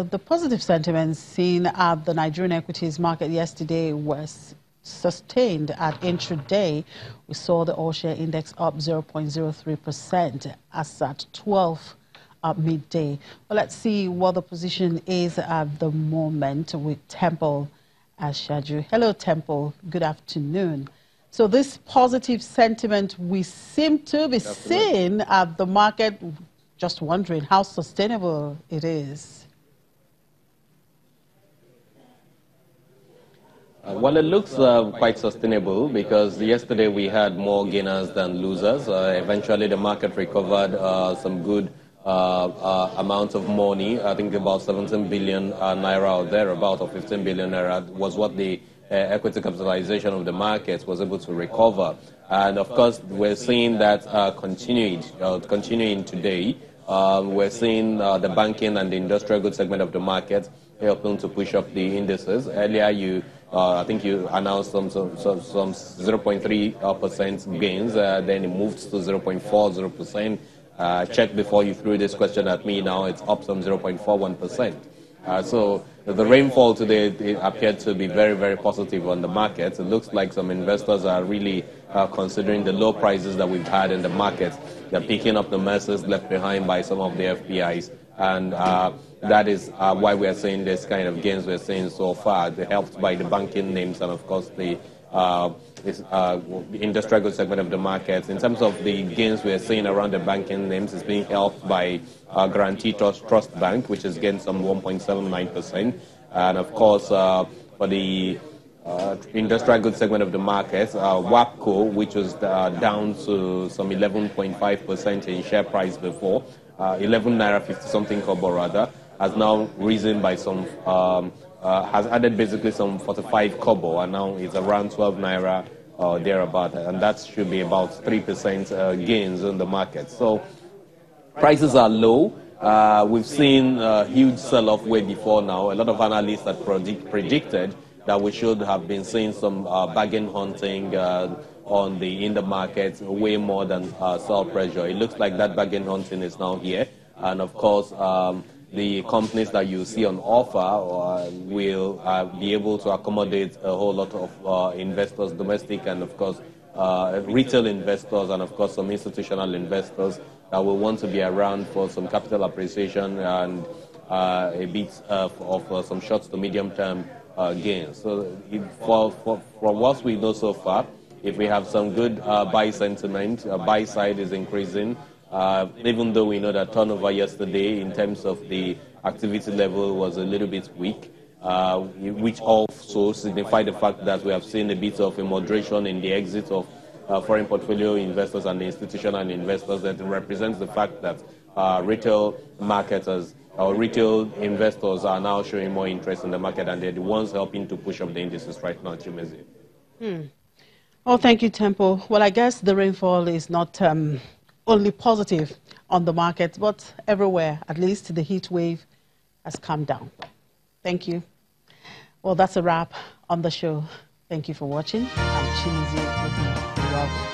the positive sentiment seen at the Nigerian equities market yesterday was sustained at Intra-Day. We saw the all-share index up 0.03% as at 12 at midday. Well, let's see what the position is at the moment with Temple as scheduled. Hello, Temple. Good afternoon. So this positive sentiment we seem to be seeing at the market, just wondering how sustainable it is. Well, it looks quite sustainable because yesterday we had more gainers than losers. Eventually, the market recovered some good amount of money. I think about 17 billion naira or thereabout, or 15 billion naira was what the equity capitalization of the market was able to recover. And of course, we're seeing that continuing today. We're seeing the banking and the industrial goods segment of the market helping to push up the indices. Earlier, I think you announced some 0.3% gains. Then it moved to 0.40%. Check before you threw this question at me. Now it's up some 0.41%. So the rainfall today it appeared to be very, very positive on the markets. It looks like some investors are really considering the low prices that we've had in the markets. They're picking up the messes left behind by some of the FPIs. And that is why we are seeing this kind of gains we're seeing so far. They're helped by the banking names and, of course, the industrial goods segment of the markets. In terms of the gains we're seeing around the banking names, it's being helped by Guarantee Trust Bank, which has gained some 1.79%. And, of course, for the industrial goods segment of the markets, WAPCO, which was down to some 11.5% in share price before, 11 naira 50 something kobo rather, has now risen by some, has added basically some 45 kobo, and now it's around 12 naira or thereabout, and that should be about 3% gains in the market. So prices are low. We've seen a huge sell-off way before now. A lot of analysts had predicted that we should have been seeing some bargain hunting in the market way more than sell pressure. It looks like that bargain hunting is now here, and of course the companies that you see on offer will be able to accommodate a whole lot of investors, domestic and of course retail investors, and of course some institutional investors that will want to be around for some capital appreciation and a bit of some short to medium term gains. So from what we know so far, if we have some good buy sentiment, buy side is increasing. Even though we know that turnover yesterday in terms of the activity level was a little bit weak, which also signified the fact that we have seen a bit of a moderation in the exit of foreign portfolio investors and the institutional investors. That represents the fact that retail marketers or retail investors are now showing more interest in the market, and they're the ones helping to push up the indices right now, Chimezi. Oh, thank you, Temple. Well, I guess the rainfall is not only positive on the market, but everywhere. At least the heat wave has calmed down. Thank you. Well, that's a wrap on the show. Thank you for watching. I'm Chimezi.